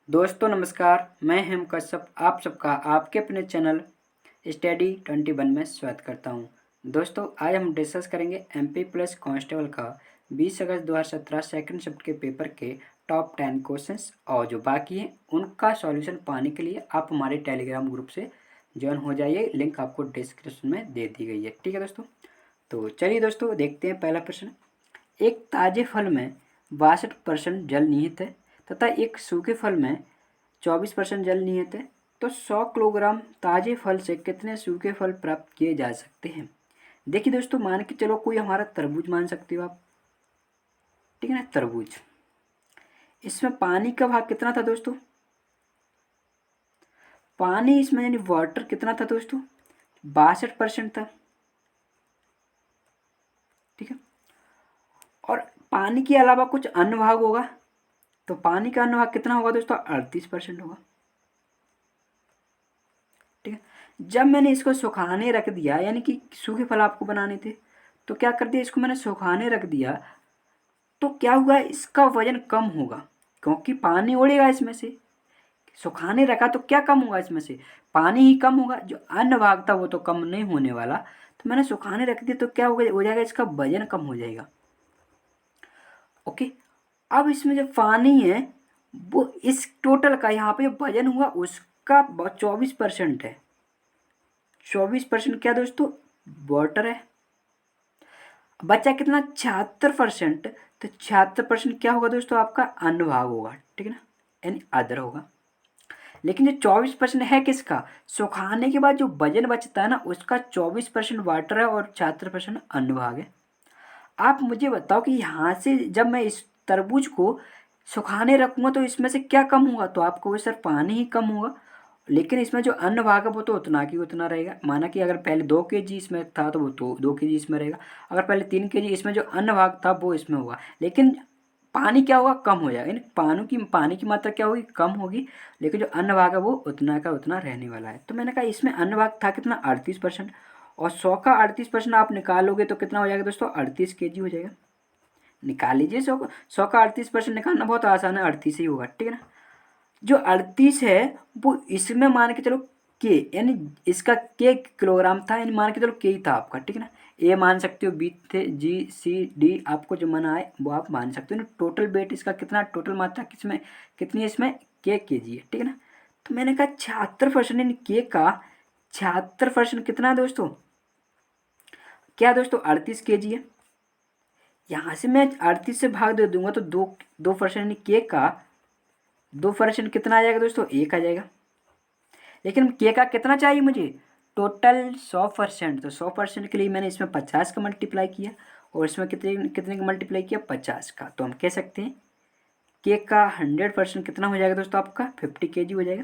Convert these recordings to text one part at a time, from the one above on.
दोस्तों नमस्कार, मैं हेम कश्यप आप सबका आपके अपने चैनल स्टडी 21 में स्वागत करता हूं। दोस्तों आज हम डिस्कस करेंगे एमपी प्लस कांस्टेबल का 20 अगस्त 2017 सेकंड शिफ्ट के पेपर के टॉप 10 क्वेश्चंस और जो बाकी हैं उनका सॉल्यूशन पाने के लिए आप हमारे टेलीग्राम ग्रुप से ज्वाइन हो जाइए। लिंक आपको डिस्क्रिप्शन में दे दी गई है। ठीक है दोस्तों, तो चलिए दोस्तों देखते हैं पहला प्रश्न। एक ताजे फल में 62% जल निहित है तथा एक सूखे फल में 24% जल निहित है, तो 100 किलोग्राम ताजे फल से कितने सूखे फल प्राप्त किए जा सकते हैं। देखिए दोस्तों, मान के चलो कोई हमारा तरबूज मान सकते हो आप, ठीक है ना, तरबूज। इसमें पानी का भाग कितना था दोस्तों, पानी इसमें यानी वाटर कितना था दोस्तों, 62% था। ठीक है, और पानी के अलावा कुछ अन्य भाग होगा, तो पानी का अन्य भाग कितना होगा दोस्तों, 38% होगा। ठीक है, जब मैंने इसको सुखाने रख दिया, यानी कि सूखे फल आपको बनाने थे, तो क्या कर दिया, इसको मैंने सुखाने रख दिया, तो क्या हुआ, इसका वजन कम होगा क्योंकि पानी उड़ेगा इसमें से। सुखाने रखा तो क्या कम होगा, इसमें से पानी ही कम होगा, जो अन्य भाग था वो तो कम नहीं होने वाला। तो मैंने सुखाने रख दिया तो क्या हो जाएगा, इसका वजन कम हो जाएगा। ओके, अब इसमें जो पानी है वो इस टोटल का यहाँ पे वजन हुआ उसका 24% है। 24% क्या दोस्तों, वाटर है। बचा कितना, 76%। तो 76% क्या होगा दोस्तों, आपका अन्य भाग होगा। ठीक है ना, यानी अदर होगा। लेकिन जो 24% है किसका, सुखाने के बाद जो वजन बचता है ना, उसका 24% वाटर है और 76% अन्य भाग है। आप मुझे बताओ कि यहाँ से जब मैं इस तरबूज को सुखाने रखूँगा तो इसमें से क्या कम होगा, तो आपको वो सर पानी ही कम होगा। लेकिन इसमें जो अन्न भाग है वो तो उतना की उतना रहेगा। माना कि अगर पहले 2 kg इसमें था तो वो तो 2 kg इसमें रहेगा। अगर पहले 3 kg, इसमें जो अन्न भाग था वो इसमें होगा, लेकिन पानी क्या होगा, कम हो जाएगा। यानी पानी की मात्रा क्या होगी, कम होगी, लेकिन जो अन्न भाग है वो उतना का उतना रहने वाला है। तो मैंने कहा इसमें अन्न भाग था कितना, 38%, और 100 का 38% आप निकालोगे तो कितना हो जाएगा दोस्तों, 38 kg हो जाएगा। निकाल लीजिए, 100 का 38% निकालना बहुत आसान है, 38 ही होगा। ठीक है ना, जो 38 है वो इसमें मान के चलो के, यानी इसका के किलोग्राम था, यानी मान के चलो के ही था आपका। ठीक है ना, ए मान सकते हो, बी थे, जी सी डी, आपको जो मना आए वो आप मान सकते हो ना। टोटल वेट इसका कितना, टोटल मात्रा किसमें कितनी है, इसमें के जी है। ठीक है ना, तो मैंने कहा 76%, यानी के का 76% कितना है दोस्तों, क्या दोस्तों, 38 kg है। यहाँ से मैं 38 से भाग दे दूंगा तो 2% यानी के का 2% कितना आ जाएगा दोस्तों, 1 आ जाएगा। लेकिन के का कितना चाहिए मुझे, टोटल 100%। तो 100% के लिए मैंने इसमें 50 का मल्टीप्लाई किया और इसमें कितने कितने का मल्टीप्लाई किया, 50 का। तो हम कह सकते हैं के का 100% कितना हो जाएगा दोस्तों, आपका 50 kg हो जाएगा।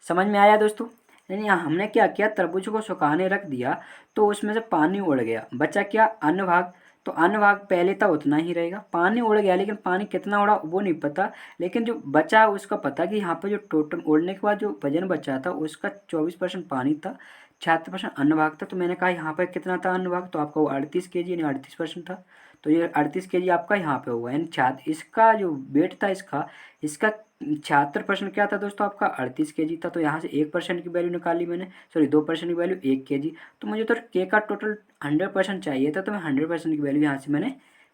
समझ में आया दोस्तों, यानी हमने क्या किया, तरबूज को सुखाने रख दिया तो उसमें से पानी उड़ गया, बचा क्या, अन्न भाग। तो अन्न भाग पहले था उतना ही रहेगा, पानी उड़ गया, लेकिन पानी कितना उड़ा वो नहीं पता, लेकिन जो बचा उसका पता कि यहाँ पर जो टोटल उड़ने के बाद जो वजन बचा था उसका 24% पानी था, 76% अन्न भाग था। तो मैंने कहा यहाँ पर कितना था अन्न भाग, तो आपका वो 38 kg यानी 38% था। तो ये 38 kg आपका यहाँ पे होगा, यानी इसका जो वेट था इसका 76% क्या था दोस्तों, आपका 38 kg था। तो यहाँ से 1% की वैल्यू निकाली मैंने, सॉरी 2% की वैल्यू 1 kg। तो मुझे तो के का टोटल 100% चाहिए था, तो मैं 100% की वैल्यू यहाँ से मैंने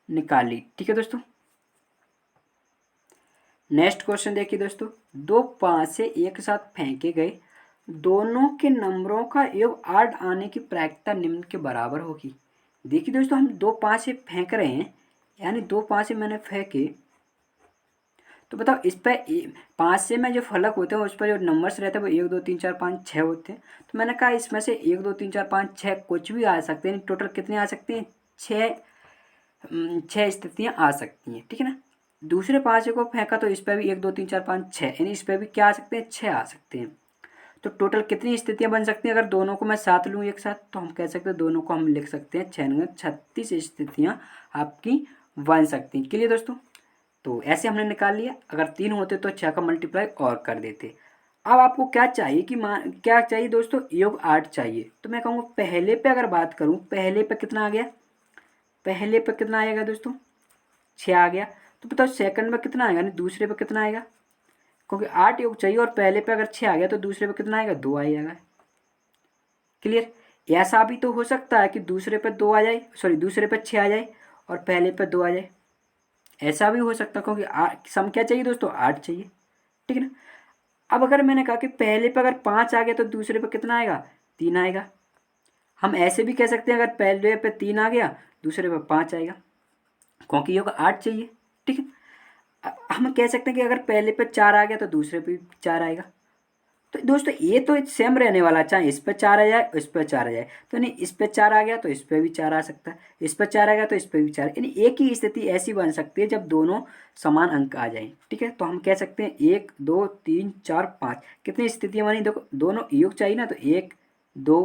निकाली। ठीक है दोस्तों, नेक्स्ट क्वेश्चन देखिए दोस्तों। दो पासे एक साथ फेंके गए, दोनों के नंबरों का योग 8 आने की प्रायिकता निम्न के बराबर होगी। देखिए दोस्तों, हम 2 पासे फेंक रहे हैं, यानी 2 पासे मैंने फेंके, तो बताओ इस पर 5 से में जो फलक होते हैं उस पर जो नंबर्स रहते हैं वो 1 2 3 4 5 6 होते हैं। तो मैंने कहा इसमें से 1 2 3 4 5 6 कुछ भी आ सकते हैं, टोटल कितने आ सकते हैं, 6 स्थितियाँ आ सकती हैं। ठीक है ना, दूसरे 5 को फेंका तो इस पर भी 1 2 3 4 5 6, यानी इस पर भी क्या आ सकते हैं, 6 आ सकते हैं। तो टोटल कितनी स्थितियाँ बन सकती हैं, अगर दोनों को मैं साथ लूँ एक साथ, तो हम कह सकते हैं दोनों को हम लिख सकते हैं 36 स्थितियाँ आपकी बन सकती हैं। क्लियर दोस्तों, तो ऐसे हमने निकाल लिया। अगर 3 होते तो 6 का मल्टीप्लाई और कर देते। अब आपको क्या चाहिए कि क्या चाहिए दोस्तों, योग 8 चाहिए। तो मैं कहूँगा पहले पे अगर बात करूँ, पहले पे कितना आ गया, पहले पे कितना आएगा दोस्तों, 6 आ गया। तो बताओ सेकंड में कितना आएगा, यानी दूसरे पे कितना आएगा, क्योंकि 8 योग चाहिए और पहले पे अगर 6 आ गया तो दूसरे पे कितना आएगा, 2 आएगा। क्लियर। ऐसा भी तो हो सकता है कि दूसरे पे 2 आ जाए, सॉरी दूसरे पे 6 आ जाए और पहले पे 2 आ जाए, ऐसा भी हो सकता है, क्योंकि सम क्या चाहिए दोस्तों, 8 चाहिए। ठीक है ना। अब अगर मैंने कहा कि पहले पे अगर 5 आ गया तो दूसरे पे कितना आएगा, 3 आएगा। हम ऐसे भी कह सकते हैं अगर पहले पे 3 आ गया दूसरे पे 5 आएगा, क्योंकि योग 8 चाहिए। ठीक है। हम कह सकते हैं कि अगर पहले पे 4 आ गया तो दूसरे पे 4 आएगा। तो दोस्तों ये तो सेम रहने वाला, चाहे इस पे 4 आ जाए इस पे 4 आ जाए, तो नहीं इस पे 4 आ गया तो इस पे भी 4 आ सकता है, इस पे 4 आ गया तो इस पे भी 4, यानी एक ही स्थिति ऐसी बन सकती है जब दोनों समान अंक आ जाएं। ठीक है। तो हम कह सकते हैं 1 2 3 4 5 कितनी स्थितियां बनी, देखो दोनों योग चाहिए ना, तो 1 2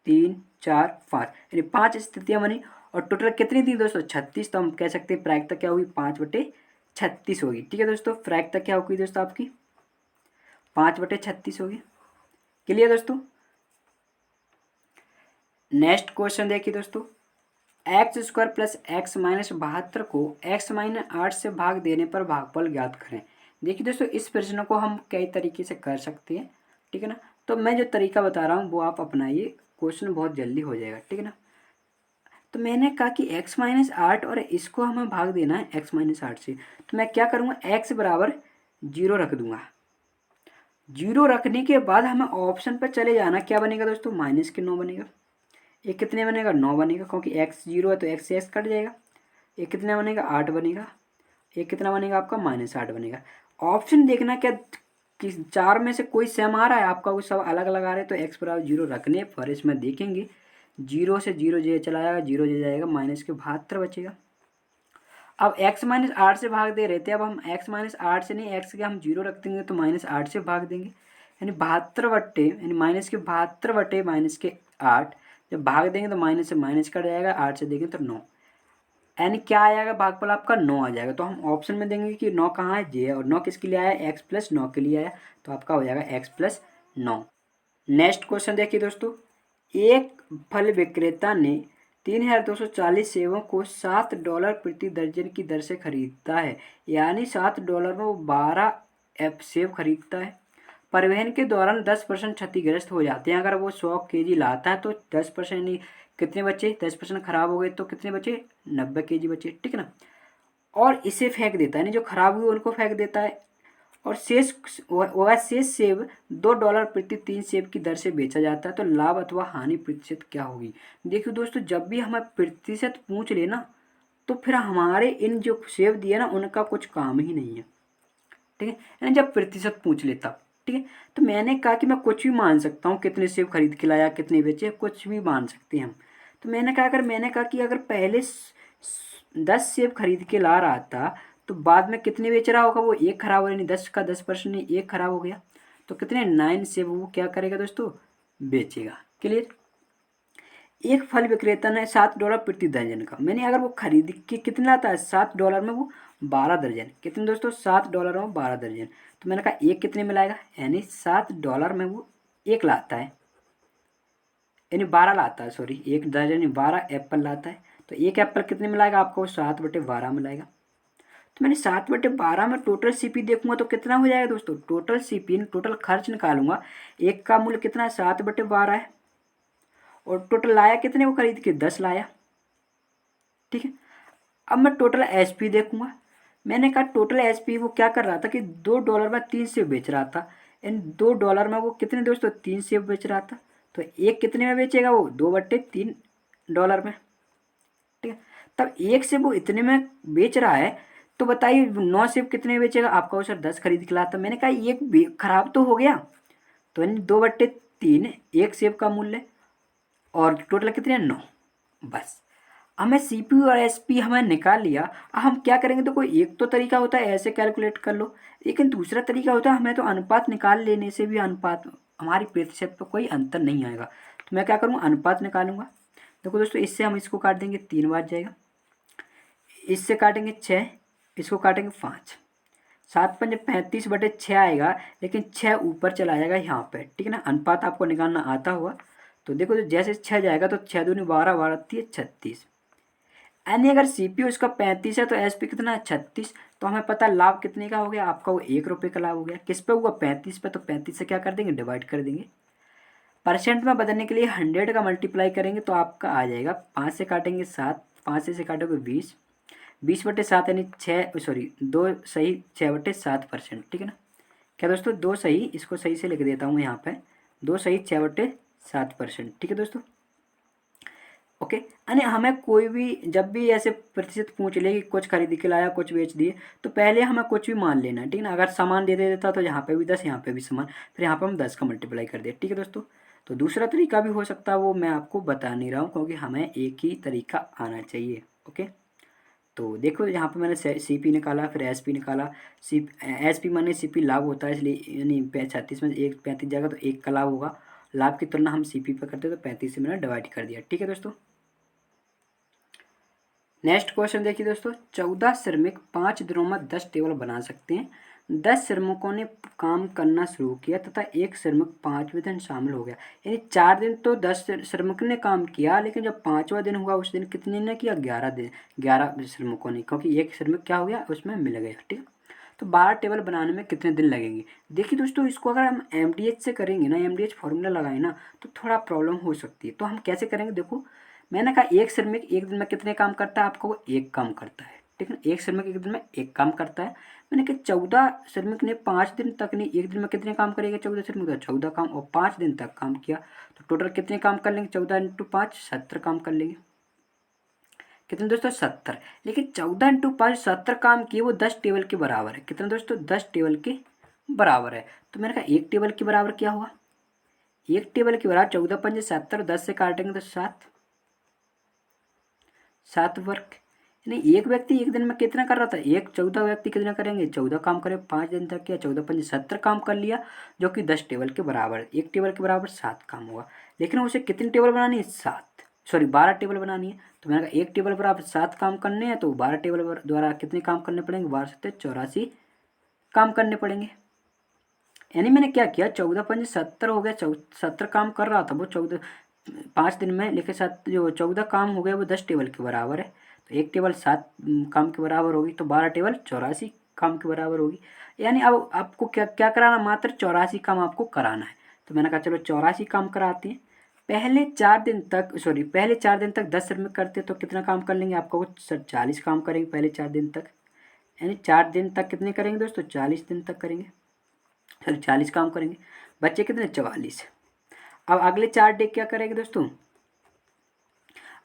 3 4 5 यानी 5 स्थितियां बनी। और टोटल कितनी थी दोस्तों, 36। तो हम कह सकते हैं प्रायिकता क्या होगी, 5/36 होगी। ठीक है दोस्तों, प्रायिकता क्या होगी दोस्तों आपकी, 5/36 होगी। क्लियर दोस्तों। नेक्स्ट क्वेश्चन देखिए दोस्तों, x² प्लस एक्स माइनस 72 को x माइनस 8 से भाग देने पर भागफल ज्ञात करें। देखिए दोस्तों इस प्रश्न को हम कई तरीके से कर सकते हैं। ठीक है ना। तो मैं जो तरीका बता रहा हूँ वो आप अपनाइए, क्वेश्चन बहुत जल्दी हो जाएगा। ठीक है ना। तो मैंने कहा कि x माइनस 8 और इसको हमें भाग देना है x माइनस 8 से, तो मैं क्या करूँगा, x बराबर 0 रख दूंगा। 0 रखने के बाद हमें ऑप्शन पर चले जाना, क्या बनेगा दोस्तों, -9 बनेगा। ये कितने बनेगा, 9 बनेगा, क्योंकि x 0 है तो x से x कट जाएगा। ये कितना बनेगा, 8 बनेगा। ये कितना बनेगा आपका, -8 बनेगा। ऑप्शन देखना क्या कि 4 में से कोई सेम आ रहा है आपका, वो सब अलग अलग आ रहे हैं, तो x बराबर 0 रखने पर इसमें देखेंगे 0 से 0 जे चला जाएगा, 0 जे जाएगा, -72 बचेगा। अब x माइनस 8 से भाग दे रहे थे, अब हम x माइनस 8 से नहीं, x के हम 0 रख देंगे तो -8 से भाग देंगे, यानी 72 बट्टे यानी -72 माइनस के 8, जब भाग देंगे तो माइनस से माइनस कट जाएगा, 8 से देंगे तो 9, यानी क्या आएगा भागफल आपका 9 आ जाएगा। तो हम ऑप्शन में देंगे कि 9 कहाँ है, जे, और 9 किसके लिए आया, x प्लस 9 के लिए आया, तो आपका हो जाएगा x प्लस 9। नेक्स्ट क्वेश्चन देखिए दोस्तों, एक फल विक्रेता ने 3240 सेबों को $7 प्रति दर्जन की दर से खरीदता है, यानी $7 में वो 12 सेब खरीदता है। परिवहन के दौरान 10% क्षतिग्रस्त हो जाते हैं। अगर वो 100 केजी लाता है तो 10% नहीं, कितने बचे, 10% खराब हो गए तो कितने बचे, 90 केजी बचे। ठीक है ना। और इसे फेंक देता है, नहीं जो खराब हुए उनको फेंक देता है, और शेष वह शेष सेब $2 प्रति 3 सेब की दर से बेचा जाता है, तो लाभ अथवा हानि प्रतिशत क्या होगी। देखिए दोस्तों जब भी हमें प्रतिशत पूछ लेना तो फिर हमारे इन जो सेब दिए ना उनका कुछ काम ही नहीं है। ठीक है, यानी जब प्रतिशत पूछ लेता। ठीक है। तो मैंने कहा कि मैं कुछ भी मान सकता हूँ, कितने सेब खरीद के लाया, कितने बेचे, कुछ भी मान सकते हैं हम। तो मैंने कहा कि अगर पहले 10 सेब खरीद के ला रहा था तो बाद में कितने बेच रहा होगा, वो एक खराब हो रहा, नहीं 10 का 10% नहीं, एक खराब हो गया, तो कितने 9 सेब वो क्या करेगा दोस्तों, बेचेगा। क्लियर। एक फल विक्रेता ने $7 प्रति दर्जन का, मैंने अगर वो खरीद के कितना लाता है, $7 में वो 12 दर्जन, कितने दोस्तों, $7 में 12 दर्जन, तो मैंने कहा एक कितने में लाएगा, यानी $7 में वो एक लाता है, यानी 12 लाता है, सॉरी एक दर्जन 12 एप्पल लाता है, तो एक एप्पल कितने में लाएगा आपको, 7/12 में लाएगा। तो मैंने 7/12 में टोटल सीपी देखूंगा तो कितना हो जाएगा दोस्तों, टोटल सीपी टोटल खर्च निकालूंगा, एक का मूल्य कितना है, 7/12 है, और टोटल लाया कितने को खरीद के, 10 लाया। ठीक है। अब मैं टोटल एसपी देखूंगा, मैंने कहा टोटल एसपी वो क्या कर रहा था कि $2 में 3 सेब बेच रहा था, इन $2 में वो कितने दोस्तों, 3 सेब बेच रहा था, तो एक कितने में बेचेगा, वो $2/3 में। ठीक है। तब एक सेब वो इतने में बेच रहा है, तो बताइए 9 सेब कितने में बेचेगा, आपका वो सर 10 खरीद के लाता, मैंने कहा एक खराब तो हो गया, तो यानी 2/3 एक सेब का मूल्य, और टोटल कितने, 9। बस हमें सीपीयू और एसपी हमें निकाल लिया। अब हम क्या करेंगे, तो कोई एक तो तरीका होता है ऐसे कैलकुलेट कर लो, लेकिन दूसरा तरीका होता है हमें तो अनुपात निकाल लेने से भी अनुपात हमारी प्रतिशत पर कोई अंतर नहीं आएगा, तो मैं क्या करूँगा, अनुपात निकालूंगा। देखो दोस्तों इससे हम इसको काट देंगे, 3 बार जाएगा, इससे काटेंगे 6, इसको काटेंगे 5, 7×5 = 35/6 आएगा, लेकिन 6 ऊपर चला जाएगा यहाँ पे। ठीक है ना, अनुपात आपको निकालना आता हुआ, तो देखो तो जैसे 6 जाएगा तो 6 दूनी 12, 12 36, यानी अगर सीपीयू इसका 35 है तो एसपी कितना है, 36, तो हमें पता है लाभ कितने का हो गया, आपका वो 1 रुपये का लाभ हो गया। किस पे हुआ, 35 पे, तो 35 से क्या कर देंगे, डिवाइड कर देंगे। परसेंट में बदलने के लिए 100 का मल्टीप्लाई करेंगे तो आपका आ जाएगा, 5 से काटेंगे 7, 5 से काटोगे 20, 20/7 यानी 6, सॉरी 2 सही 6/7%, ठीक है ना। क्या दोस्तों, 2 सही, इसको सही से लिख देता हूँ यहाँ पे, 2 सही 6/7%, ठीक है दोस्तों। ओके, यानी हमें कोई भी जब भी ऐसे प्रतिशत पूछ ले कि कुछ खरीद के लाया कुछ बेच दिए, तो पहले हमें कुछ भी मान लेना है, ठीक है ना। अगर सामान दे देता तो यहाँ पे भी 10, यहाँ पे भी सामान, फिर यहाँ पे हम 10 का मल्टीप्लाई कर दिया, ठीक है दोस्तों। तो दूसरा तरीका भी हो सकता है, वो मैं आपको बता नहीं रहा हूँ क्योंकि हमें एक ही तरीका आना चाहिए। ओके, तो देखो यहाँ पे मैंने CP निकाला, फिर SP निकाला। SP माने CP लाभ होता है, इसलिए यानी 36 में 1 35 जाएगा तो 1 का लाभ होगा। लाभ की तुलना हम CP पे करते तो 35 से मैंने डिवाइड कर दिया, ठीक है दोस्तों। नेक्स्ट क्वेश्चन देखिए दोस्तों, 14 श्रमिक 5 दिनों में 10 टेबल बना सकते हैं। 10 श्रमिकों ने काम करना शुरू किया तथा एक श्रमिक 5वें दिन शामिल हो गया। यानी 4 दिन तो 10 श्रमिक ने काम किया, लेकिन जब 5वां दिन हुआ उस दिन कितने ने किया, 11 दिन, 11 श्रमिकों ने, क्योंकि एक श्रमिक क्या हो गया उसमें मिल गया, ठीक है। तो 12 टेबल बनाने में कितने दिन लगेंगे। देखिए दोस्तों, इसको अगर हम MDH से करेंगे ना, MDH फॉर्मूला लगाए ना, तो थोड़ा प्रॉब्लम हो सकती है। तो हम कैसे करेंगे, देखो मैंने कहा एक श्रमिक एक दिन में कितने काम करता है, आपको वो एक काम करता है, ठीक है ना। एक श्रमिक एक दिन में एक काम करता है। मैंने कहा 14 श्रमिक ने 5 दिन तक नहीं, एक दिन में कितने काम करेगा 14 श्रमिक, तो 14 काम, और 5 दिन तक काम किया तो टोटल कितने काम कर लेंगे, 14 × 5 70 काम कर लेंगे। कितने दोस्तों, 70। लेकिन 14 × 5 70 काम किए, वो 10 टेबल के बराबर है। कितने दोस्तों, 10 टेबल के बराबर है। तो मैंने कहा एक टेबल के बराबर क्या हुआ, एक टेबल के बराबर 14 × 5 70, 10 से काटेंगे तो 7 वर्ग। यानी एक व्यक्ति एक दिन में कितना कर रहा था, 14 व्यक्ति कितना करेंगे, 14 काम करे, 5 दिन तक किया, 14 × 5 70 काम कर लिया, जो कि 10 टेबल के बराबर, एक टेबल के बराबर 7 काम हुआ। लेकिन उसे कितनी टेबल बनानी है, 12 टेबल बनानी है। तो मैंने कहा एक टेबल पर आप 7 काम करने हैं, तो 12 टेबल द्वारा कितने काम करने पड़ेंगे, 12 × 7 84 काम करने पड़ेंगे। यानी मैंने क्या किया, 14 × 5 70 हो गया, 70 काम कर रहा था वो 5 दिन में, लेकिन 7 जो 14 काम हो गया वो 10 टेबल के बराबर है। तो एक टेबल 7 काम के बराबर होगी, तो 12 टेबल 84 काम के बराबर होगी। यानी अब आपको क्या क्या कराना, मात्र 84 काम आपको कराना है। तो मैंने कहा चलो 84 काम कराते हैं। पहले 4 दिन तक 10 श्रमिक करते तो कितना काम कर लेंगे, आपको 40 काम करेंगे पहले 4 दिन तक। यानी 4 दिन तक कितने करेंगे दोस्तों, 40 दिन तक करेंगे, सॉरी 40 काम करेंगे, बच्चे कितने, 44। अब अगले 4 डे क्या करेंगे दोस्तों,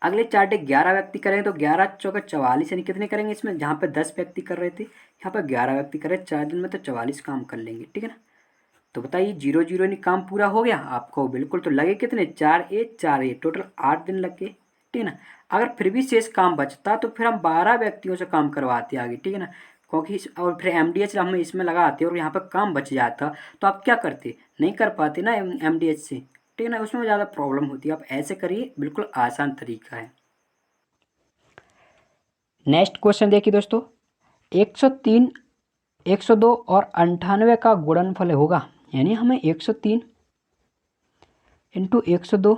अगले 4 डे 11 व्यक्ति करेंगे, तो 11 × 4 = 44, यानी कितने करेंगे इसमें, जहाँ पे 10 व्यक्ति कर रहे थे यहाँ पर 11 व्यक्ति कर रहे थे, 4 दिन में तो 44 काम कर लेंगे, ठीक है ना। तो बताइए 0 0 यानी काम पूरा हो गया आपको, बिल्कुल। तो लगे कितने, 4 A 4 A, टोटल 8 दिन लग गए, ठीक है ना। अगर फिर भी शेष काम बचता तो फिर हम 12 व्यक्तियों से काम करवाते आगे, ठीक है ना, क्योंकि और फिर MDH हम इसमें लगाते और यहाँ पर काम बच जाता, तो आप क्या करते, नहीं कर पाते ना MDH से, ठीक है ना, उसमें ज़्यादा प्रॉब्लम होती है। आप ऐसे करिए, बिल्कुल आसान तरीका है। नेक्स्ट क्वेश्चन देखिए दोस्तों, 103, 102 और 98 का गुणनफल होगा। यानी हमें 103 × 102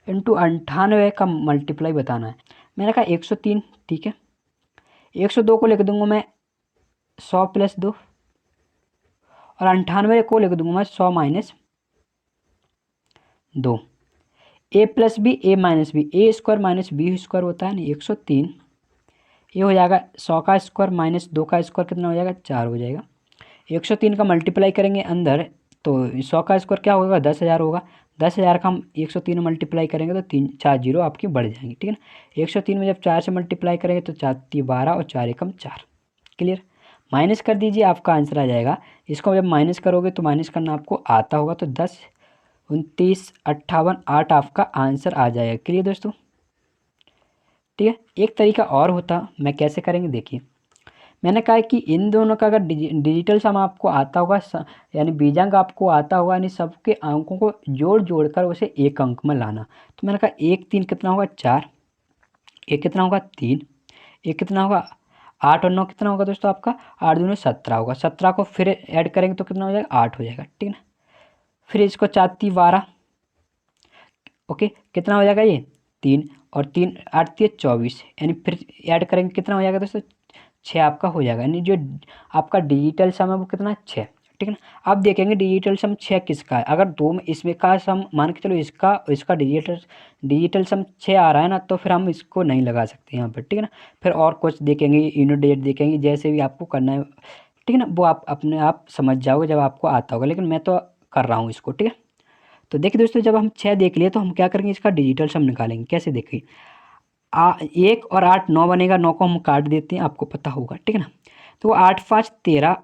× 98 का मल्टीप्लाई बताना है। मैंने कहा 103, ठीक है। 102 को लिख दूंगा मैं 100 + 2, और 98 को लिख दूंगा मैं 100 - 2। A + B A - B, A² - B² होता है ना, 103, ये हो जाएगा 100 का स्क्वायर माइनस 2 का स्क्वायर, कितना हो जाएगा, 4 हो जाएगा। 103 का मल्टीप्लाई करेंगे अंदर, तो 100 का स्क्वायर क्या होगा, 10,000 होगा। 10,000 का हम 103 मल्टीप्लाई करेंगे तो 3 4 जीरो आपकी बढ़ जाएंगी, ठीक है ना। 103 में जब 4 से मल्टीप्लाई करेंगे तो 4 × 12 और 4 × 4, क्लियर। माइनस कर दीजिए, आपका आंसर आ जाएगा। इसको जब माइनस करोगे तो माइनस करना आपको आता होगा, तो 10 29 58 8 आपका आंसर आ जाएगा, क्लियर दोस्तों, ठीक है। एक तरीका और होता, मैं कैसे करेंगे देखिए। मैंने कहा कि इन दोनों का अगर डिजिटल सम आपको आता होगा, यानी बीजांक आपको आता होगा, यानी सबके अंकों को जोड़ कर उसे एक अंक में लाना। तो मैंने कहा 1 3 कितना होगा, 4, 1 कितना होगा, 3, 1 कितना होगा, 8 और 9 कितना होगा दोस्तों आपका, 8 दूनी 17 होगा। 17 को फिर ऐड करेंगे तो कितना हो जाएगा, 8 हो जाएगा, ठीक है ना। फिर इसको 4 × 12, ओके, कितना हो जाएगा ये 3, और 3 8 × 24, यानी फिर ऐड करेंगे कितना हो जाएगा दोस्तों, 6 आपका हो जाएगा, यानी जो आपका डिजिटल सम है वो कितना 6, ठीक है ना। अब देखेंगे डिजिटल सम 6 किसका है। अगर दो में इसमें का सम मान के चलो इसका इसका डिजिटल सम 6 आ रहा है ना, तो फिर हम इसको नहीं लगा सकते यहाँ पर, ठीक है ना। फिर और कुछ देखेंगे, यूनिट डेट देखेंगे, जैसे भी आपको करना है, ठीक है ना, वो आप अपने आप समझ जाओगे जब आपको आता होगा, लेकिन मैं तो कर रहा हूँ इसको, ठीक है। तो देखिए दोस्तों, जब हम 6 देख लिए तो हम क्या करेंगे, इसका डिजिटल सम निकालेंगे। कैसे देखिए, 1 और 8 9 बनेगा, 9 को हम काट देते हैं, आपको पता होगा, ठीक है ना। तो 8 5 13,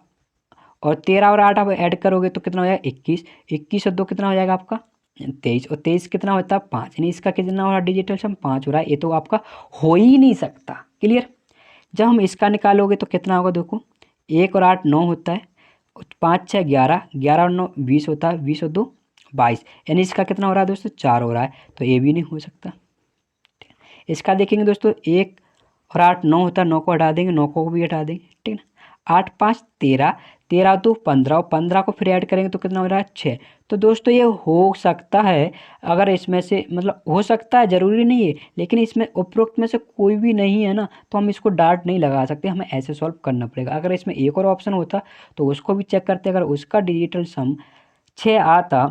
और 13 और 8 आप ऐड करोगे तो कितना हो जाएगा 21, 21 और 2 कितना हो जाएगा आपका 23, और 23 कितना होता है 5, यानी इसका कितना हो रहा है डिजिटल सम 5 हो रहा है। ये तो आपका हो ही नहीं सकता। क्लियर। जब हम इसका निकालोगे तो कितना होगा, देखो 1 और 8 9 होता है, 5 6 11, 11 और 9 20 होता है, 20 और 2 22, यानी इसका कितना हो रहा है दोस्तों 4 हो रहा है, तो ये भी नहीं हो सकता। इसका देखेंगे दोस्तों, 1 और 8 9 होता है, 9 को हटा देंगे, 9 को भी हटा देंगे, ठीक है ना। 8 5 13, 13 2 15, और 15 को फिर ऐड करेंगे तो कितना हो रहा है 6। तो दोस्तों ये हो सकता है, अगर इसमें से मतलब हो सकता है, ज़रूरी नहीं है, लेकिन इसमें उपरोक्त में से कोई भी नहीं है ना, तो हम इसको डार्ट नहीं लगा सकते, हमें ऐसे सॉल्व करना पड़ेगा। अगर इसमें एक और ऑप्शन होता तो उसको भी चेक करते, अगर उसका डिजिटल सम 6 आता,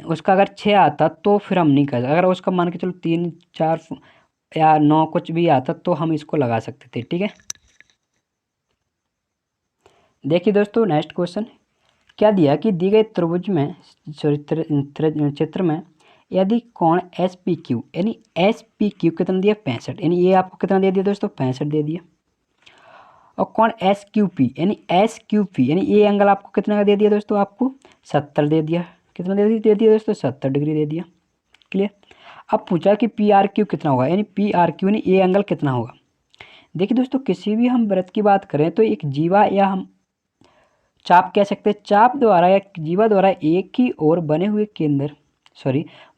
उसका अगर 6 आता तो फिर हम नहीं कर सकते। अगर उसका मान के चलो 3 4 या 9 कुछ भी आता तो हम इसको लगा सकते थे, ठीक है। देखिए दोस्तों, नेक्स्ट क्वेश्चन क्या दिया कि दी गई त्रिभुज में चित्र में यदि कोण एस पी क्यू, यानी एस पी क्यू कितना दिया 65, यानी ये आपको कितना दे दिया दोस्तों 65 दे दिया। और कोण एस क्यू पी, यानी एस क्यू पी, यानी ये एंगल आपको कितना का दे दिया दोस्तों, आपको 70 दे दिया। कितना दे दिया दोस्तों 70 डिग्री दे दिया। क्लियर। अब पूछा कि पी आर क्यू कितना होगा, यानी पी आर क्यू यानी ये एंगल कितना होगा। देखिए दोस्तों, किसी भी हम वृत्त की बात करें तो एक जीवा या हम चाप कह सकते हैं, चाप द्वारा या जीवा द्वारा एक ही ओर बने हुए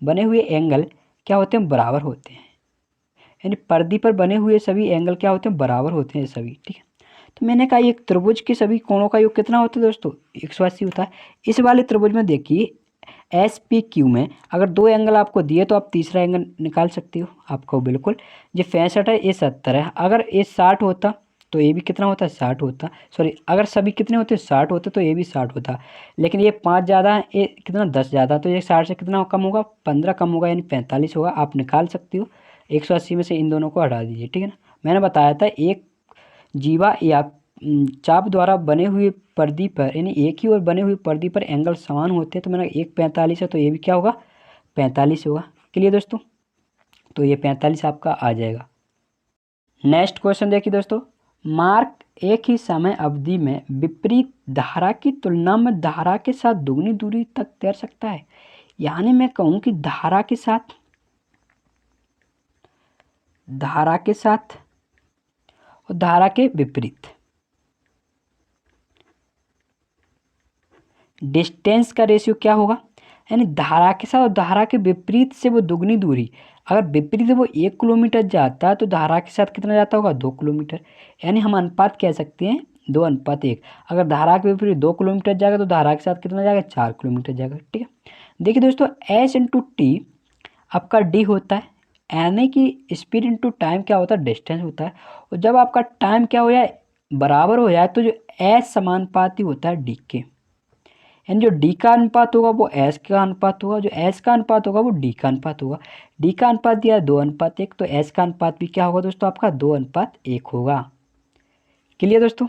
बने हुए एंगल क्या होते हैं, बराबर होते हैं। यानी पर्दी पर बने हुए सभी एंगल क्या होते हैं, बराबर होते हैं सभी, ठीक है। तो मैंने कहा एक त्रिभुज के सभी कोणों का योग कितना होता है दोस्तों 180 होता है। इस वाले त्रिभुज में देखिए एस पी क्यू में अगर दो एंगल आपको दिए तो आप तीसरा एंगल निकाल सकते हो, आपको बिल्कुल। ये 65 है, ये 70 है, अगर ये 60 होता तो ये भी कितना होता है 60 होता, सॉरी अगर सभी कितने होते 60 होते तो ये भी 60 होता, लेकिन ये 5 ज़्यादा है, ये कितना 10 ज़्यादा, तो ये 60 से कितना कम होगा 15 कम होगा, यानी 45 होगा। आप निकाल सकते हो, 180 में से इन दोनों को हटा दीजिए, ठीक है ना। मैंने बताया था एक जीवा या चाप द्वारा बने हुए पर्दी पर, यानी एक ही ओर बने हुए पर्दी पर एंगल समान होते हैं, तो मैंने एक 45 है तो ये भी क्या होगा 45 होगा। क्लियर दोस्तों, तो ये 45 आपका आ जाएगा। नेक्स्ट क्वेश्चन देखिए दोस्तों, मार्क एक ही समय अवधि में विपरीत धारा की तुलना में धारा के साथ दुगनी दूरी तक तैर सकता है। यानी मैं कहूँ कि धारा के साथ और धारा के विपरीत डिस्टेंस का रेशियो क्या होगा, यानी धारा के साथ और धारा के विपरीत से वो दुगनी दूरी, अगर विपरीत वो 1 किलोमीटर जाता है तो धारा के साथ कितना जाता होगा 2 किलोमीटर, यानी हम अनुपात कह सकते हैं 2:1। अगर धारा के विपरीत 2 किलोमीटर जाएगा तो धारा के साथ कितना जाएगा 4 किलोमीटर जाएगा, ठीक है। देखिए दोस्तों, एस इंटू टी आपका डी होता है, यानी कि स्पीड इंटू टाइम क्या होता है डिस्टेंस होता है। और जब आपका टाइम क्या हो जाए बराबर हो जाए तो जो एस समानुपाती होता है डी के, यानी जो डी का अनुपात होगा वो एस का अनुपात होगा, जो एस का अनुपात होगा वो डी का अनुपात होगा। डी का अनुपात दिया 2:1, तो एस का अनुपात भी क्या होगा दोस्तों आपका 2:1 होगा। क्लियर दोस्तों।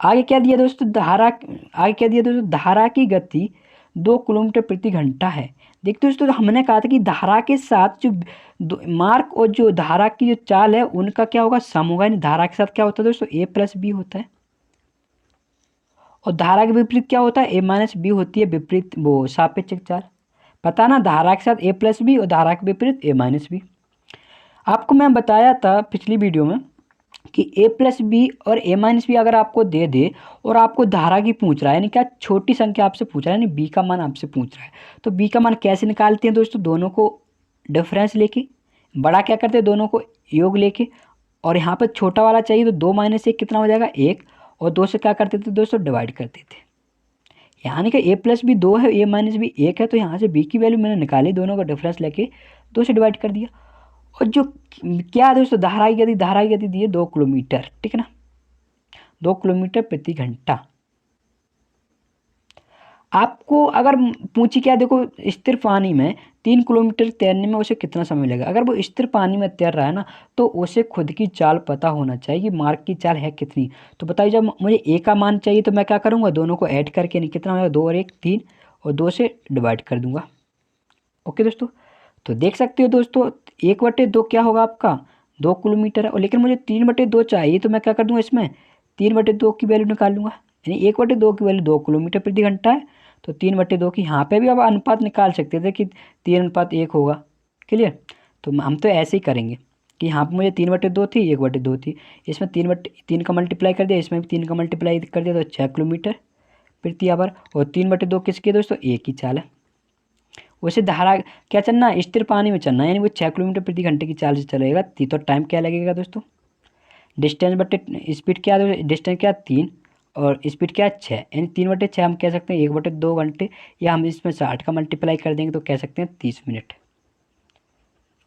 आगे क्या दिया दोस्तों, धारा की गति 2 किलोमीटर प्रति घंटा है। देखते दोस्तों, हमने कहा था कि धारा के साथ जो मार्क और जो धारा की जो चाल है उनका क्या होगा सम होगा, यानी धारा के साथ क्या होता है दोस्तों ए प्लस बी होता है, और धारा के विपरीत क्या होता है ए माइनस बी होती है, विपरीत वो सापेक्षिक चाल। पता ना, धारा के साथ ए प्लस बी और धारा के विपरीत ए माइनस बी। आपको मैं बताया था पिछली वीडियो में कि ए प्लस बी और ए माइनस बी अगर आपको दे दे और आपको धारा की पूछ रहा है, यानी क्या छोटी संख्या आपसे पूछ रहा है, यानी बी का मान आपसे पूछ रहा है, तो बी का मान कैसे निकालते हैं दोस्तों, दोनों को डिफरेंस लेके, बड़ा क्या करते हैं दोनों को योग लेके, और यहाँ पर छोटा वाला चाहिए तो 2 - 1 कितना हो जाएगा 1, और 2 से क्या करते थे दोस्तों डिवाइड करते थे। यानी कि ए प्लस बी 2 है, ए माइनस बी 1 है, तो यहाँ से बी की वैल्यू मैंने निकाली, दोनों का डिफरेंस लेके 2 से डिवाइड कर दिया। और जो क्या है दोस्तों, धाराई गति दी है 2 किलोमीटर, ठीक है ना, 2 किलोमीटर प्रति घंटा। आपको अगर पूछी क्या, देखो स्थिर पानी में 3 किलोमीटर तैरने में उसे कितना समय लगेगा। अगर वो स्थिर पानी में तैर रहा है ना, तो उसे खुद की चाल पता होना चाहिए कि मार्ग की चाल है कितनी। तो बताइए, जब मुझे ए का मान चाहिए तो मैं क्या करूँगा, दोनों को ऐड करके, नहीं कितना होगा, 2 और 1 3, और 2 से डिवाइड कर दूंगा। ओके दोस्तों, तो देख सकते हो दोस्तों, 1/2 क्या होगा आपका, 2 किलोमीटर है। और लेकिन मुझे 3/2 चाहिए, तो मैं क्या कर दूंगा, इसमें 3/2 की वैल्यू निकाल लूँगा। यानी 1/2 की वैल्यू 2 किलोमीटर प्रति घंटा है, तो 3/2 की, यहाँ पे भी आप अनुपात निकाल सकते थे कि 3:1 होगा। क्लियर, तो हम तो ऐसे ही करेंगे कि यहाँ पे मुझे 3/2 थी, 1/2 थी, इसमें 3 का मल्टीप्लाई कर दिया, इसमें भी 3 का मल्टीप्लाई कर दिया, तो 6 किलोमीटर प्रति आवर। और 3/2 किसकी है दोस्तों, एक ही चाल है। वैसे धारा क्या चलना है, स्थिर पानी में चलना है, यानी वो 6 किलोमीटर प्रति घंटे की चाल से चलेगा। तो टाइम क्या लगेगा दोस्तों, डिस्टेंस बटे स्पीड क्या है, डिस्टेंस क्या 3 और स्पीड क्या 6, यानी 3/6 हम कह सकते हैं 1/2 घंटे, या हम इसमें 60 का मल्टीप्लाई कर देंगे तो कह सकते हैं 30 मिनट।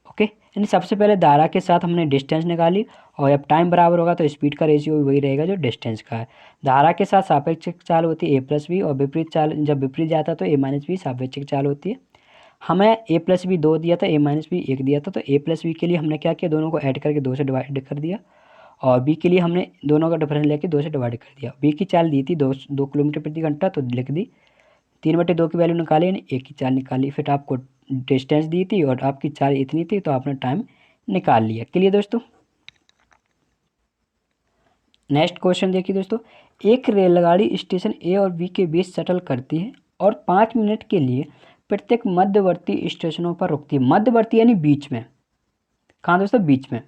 ओके, यानी सबसे पहले धारा के साथ हमने डिस्टेंस निकाली, और जब टाइम बराबर होगा तो स्पीड का रेशियो वही रहेगा जो डिस्टेंस का है। धारा के साथ सापेक्षिक चाल होती है a+b, और विपरीत चाल जब विपरीत जाता है तो a-b सापेक्षिक चाल होती है। हमें a+b 2 दिया था, a-b 1 दिया था, तो a+b के लिए हमने क्या किया, दोनों को ऐड करके 2 से डिवाइड कर दिया, और b के लिए हमने दोनों का डिफरेंस लेके 2 से डिवाइड कर दिया। b की चाल दी थी 2 किलोमीटर प्रति घंटा, तो लिख दी, 3/2 की वैल्यू निकाली, यानी एक की चाल निकाली, फिर आपको डिस्टेंस दी थी और आपकी चाल इतनी थी, तो आपने टाइम निकाल लिया। क्लियर दोस्तों, नेक्स्ट क्वेश्चन देखिए दोस्तों, एक रेलगाड़ी स्टेशन ए और बी के बीच शटल करती है और 5 मिनट के लिए प्रत्येक मध्यवर्ती स्टेशनों पर रुकती है। मध्यवर्ती यानी बीच में, कहाँ दोस्तों, बीच में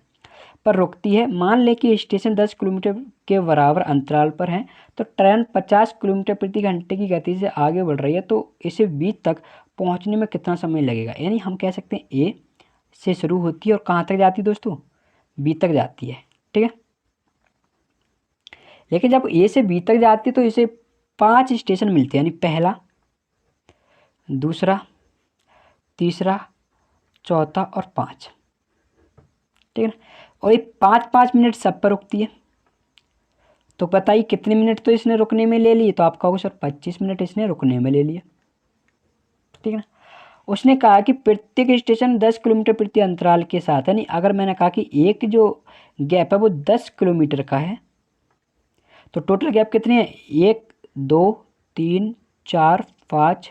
पर रुकती है। मान लें कि स्टेशन 10 किलोमीटर के बराबर अंतराल पर है, तो ट्रेन 50 किलोमीटर प्रति घंटे की गति से आगे बढ़ रही है, तो इसे बी तक पहुंचने में कितना समय लगेगा। यानी हम कह सकते हैं ए से शुरू होती है और कहाँ तक जाती है दोस्तों, बी तक जाती है, ठीक है। लेकिन जब ए से बी तक जाती है तो इसे 5 स्टेशन मिलते हैं, यानी पहला, दूसरा, तीसरा, चौथा और 5, ठीक है ना। और ये 5-5 मिनट सब पर रुकती है, तो बताइए कितने मिनट तो इसने रुकने में ले लिए, तो आपका होगा सर 25 मिनट इसने रुकने में ले लिए, ठीक है ना। उसने कहा कि प्रत्येक स्टेशन 10 किलोमीटर प्रति अंतराल के साथ, यानी अगर मैंने कहा कि एक जो गैप है वो 10 किलोमीटर का है, तो टोटल गैप कितने हैं, 1 2 3 4 5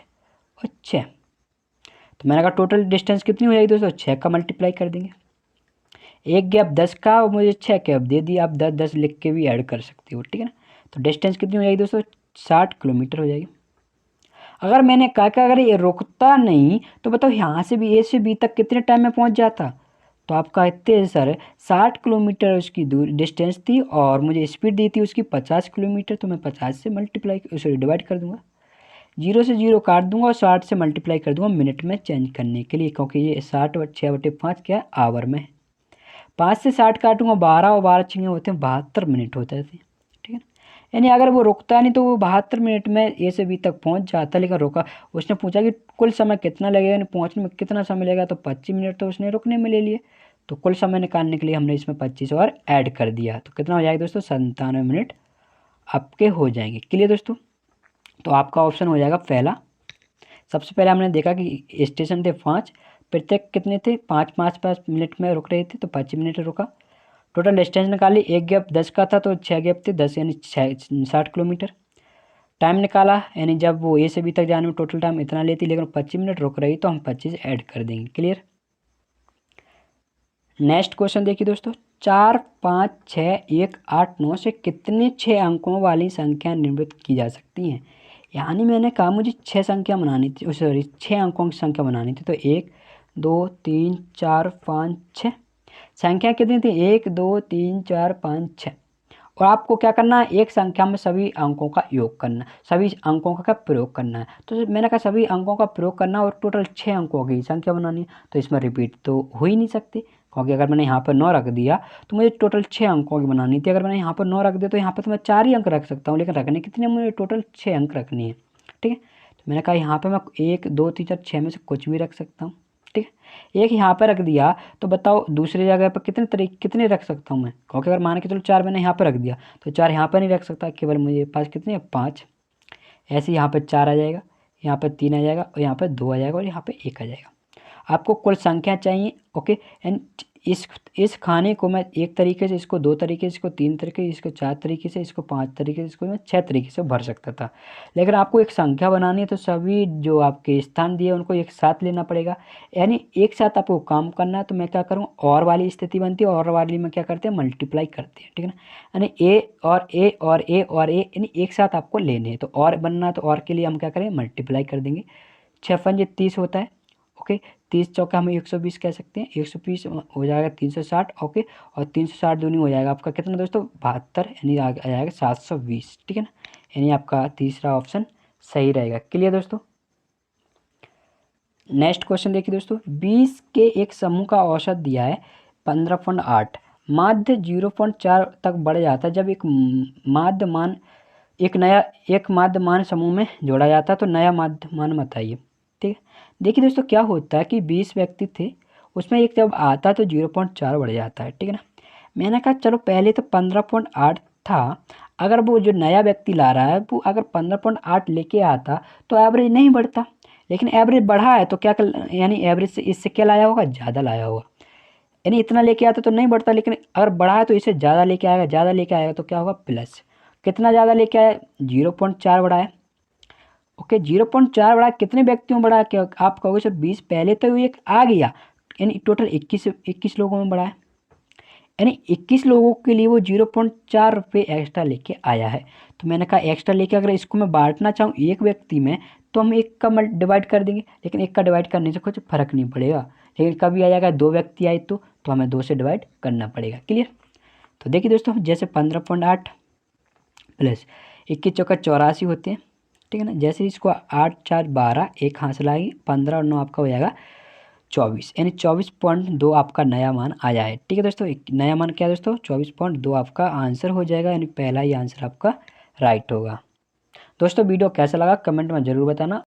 और 6, तो मैंने कहा टोटल डिस्टेंस कितनी हो जाएगी दोस्तों, 6 का मल्टीप्लाई कर देंगे। एक गैप 10 का और मुझे 6 गैप दे दी, आप 10-10 लिख के भी ऐड कर सकते हो, ठीक है ना। तो डिस्टेंस कितनी हो जाएगी दोस्तों, 60 किलोमीटर हो जाएगी। अगर मैंने कहा कि अगर ये रुकता नहीं, तो बताओ यहाँ से भी ए से बी तक कितने टाइम में पहुँच जाता, तो आप कहते हैं सर 60 किलोमीटर उसकी दूर डिस्टेंस थी और मुझे स्पीड दी थी उसकी 50 किलोमीटर, तो मैं 50 से मल्टीप्लाई सॉरी डिवाइड कर दूंगा, 0 से 0 काट दूंगा और 60 से मल्टीप्लाई कर दूंगा मिनट में चेंज करने के लिए, क्योंकि ये 60/6/5 क्या है, आवर में है। 5 से 60 काटूंगा, 12 और 12 छिंगे होते हैं 72 मिनट होते थे, ठीक है। यानी अगर वो रुकता नहीं तो वो 72 मिनट में ए से बी तक पहुंच जाता, लेकिन रुका। उसने पूछा कि कुल समय कितना लगेगा, यानी पहुंचने में कितना समय लगेगा, तो 25 मिनट तो उसने रुकने में ले लिए, तो कुल समय निकालने के लिए हमने इसमें 25 और ऐड कर दिया, तो कितना हो जाएगा दोस्तों, 97 मिनट आपके हो जाएंगे। क्लियर दोस्तों, तो आपका ऑप्शन हो जाएगा पहला। सबसे पहले हमने देखा कि स्टेशन थे 5, प्रत्येक कितने थे, 5-5 मिनट में रुक रहे थे, तो 25 मिनट रुका। टोटल डिस्टेंस निकाली, एक गैप 10 का था तो 6 गैप थे 10, यानी 60 किलोमीटर। टाइम निकाला, यानी जब वो ए से बी तक जाने में टोटल टाइम इतना लेती, लेकिन 25 मिनट रुक रही, तो हम 25 ऐड कर देंगे। क्लियर। नेक्स्ट क्वेश्चन देखिए दोस्तों, 4 5 6 1 8 9 से कितने 6 अंकों वाली संख्या निर्मित की जा सकती हैं। यानी मैंने कहा मुझे 6 संख्या बनानी थी, सॉरी 6 अंकों की संख्या बनानी थी, तो 1 2 3 4 5 6 संख्या कितनी थी, 1 2 3 4 5 6, और आपको क्या करना है, एक संख्या में सभी अंकों का योग करना, सभी अंकों का क्या प्रयोग करना है। तो मैंने कहा सभी अंकों का प्रयोग करना और टोटल 6 अंकों की संख्या बनानी है, तो इसमें रिपीट तो हो ही नहीं सकती, क्योंकि अगर मैंने यहाँ पर 9 रख दिया तो मुझे टोटल 6 अंकों की बनानी थी। अगर मैंने यहाँ पर 9 रख दिया तो यहाँ पर तो मैं 4 ही अंक रख सकता हूँ, लेकिन रखने कितने, मुझे टोटल 6 अंक रखनी है, ठीक है। तो मैंने कहा यहाँ पर मैं 1 2 3 4 6 में से कुछ भी रख सकता हूँ, ठीक है। एक यहाँ पर रख दिया तो बताओ दूसरी जगह पर कितने रख सकता हूँ मैं, क्योंकि अगर मान के चलो 4 मैंने यहाँ पर रख दिया तो 4 यहाँ पर नहीं रख सकता, केवल मुझे पास कितने 5। ऐसे यहाँ पर 4 आ जाएगा, यहाँ पर 3 आ जाएगा और यहाँ पर 2 आ जाएगा और यहाँ पर 1 आ जाएगा। आपको कुल संख्या चाहिए, ओके। एंड इस खाने को मैं एक तरीके से, इसको 2 तरीके से, इसको 3 तरीके से, इसको 4 तरीके से, इसको 5 तरीके से, इसको मैं 6 तरीके से भर सकता था। लेकिन आपको एक संख्या बनानी है तो सभी जो आपके स्थान दिए उनको एक साथ लेना पड़ेगा, यानी एक साथ आपको काम करना है। तो मैं क्या करूँ, और वाली स्थिति बनती है, और वाली में क्या करते हैं मल्टीप्लाई करते हैं, ठीक है ना। यानी ए और ए और ए और ए यानी एक साथ आपको लेने हैं। तो और बनना है तो और के लिए हम क्या करें मल्टीप्लाई कर देंगे। 6 पंजे 30 होता है, ओके। 30 चौका हम 120 कह सकते हैं, 120 हो जाएगा 360, ओके। और 360 दूनी हो जाएगा आपका कितना दोस्तों 72, यानी आ जाएगा 720, ठीक है ना। यानी आपका तीसरा ऑप्शन सही रहेगा। क्लियर दोस्तों। नेक्स्ट क्वेश्चन देखिए दोस्तों, 20 के एक समूह का औसत दिया है 15.8, माध्य 0.4 तक बढ़ जाता है जब एक माध्य मान समूह में जोड़ा जाता है, तो नया माध्य मान बताइए। ठीक है। देखिए दोस्तों क्या होता है कि 20 व्यक्ति थे, उसमें एक जब आता है तो 0.4 बढ़ जाता है, ठीक है ना। मैंने कहा चलो पहले तो 15.8 था, अगर वो जो नया व्यक्ति ला रहा है वो अगर 15.8 लेके आता तो एवरेज नहीं बढ़ता, लेकिन एवरेज बढ़ा है तो क्या यानी एवरेज से इससे क्या लाया होगा ज़्यादा लाया होगा, यानी इतना लेके आता तो नहीं बढ़ता, लेकिन अगर बढ़ा है तो इससे ज़्यादा लेके आएगा, ज़्यादा लेके आएगा तो क्या होगा प्लस। कितना ज़्यादा लेके आया 0.4 बढ़ा है, ओके। 0.4 बढ़ा, कितने व्यक्तियों में बढ़ा है, क्या आप कहोगे सर 20 पहले तो एक आ गया, यानी टोटल 21 लोगों में बढ़ा है, यानी 21 लोगों के लिए वो 0.4 रुपये एक्स्ट्रा लेके आया है। तो मैंने कहा एक्स्ट्रा लेके अगर इसको मैं बांटना चाहूँ एक व्यक्ति में तो हम एक का डिवाइड कर देंगे, लेकिन एक का डिवाइड करने से कुछ फर्क नहीं पड़ेगा, लेकिन कभी आ जाएगा 2 व्यक्ति आए तो हमें 2 से डिवाइड करना पड़ेगा। क्लियर। तो देखिए दोस्तों जैसे 15.8 प्लस 21 चौका 84 होते हैं, ठीक है ना। जैसे इसको 8 4 12 एक हासिल आएगी, 15 और 9 आपका हो जाएगा 24, यानी 24.2 आपका नया मान आया है। ठीक है दोस्तों, नया मान क्या है दोस्तों 24.2 आपका आंसर हो जाएगा, यानी पहला ही आंसर आपका राइट होगा। दोस्तों वीडियो कैसा लगा कमेंट में ज़रूर बताना।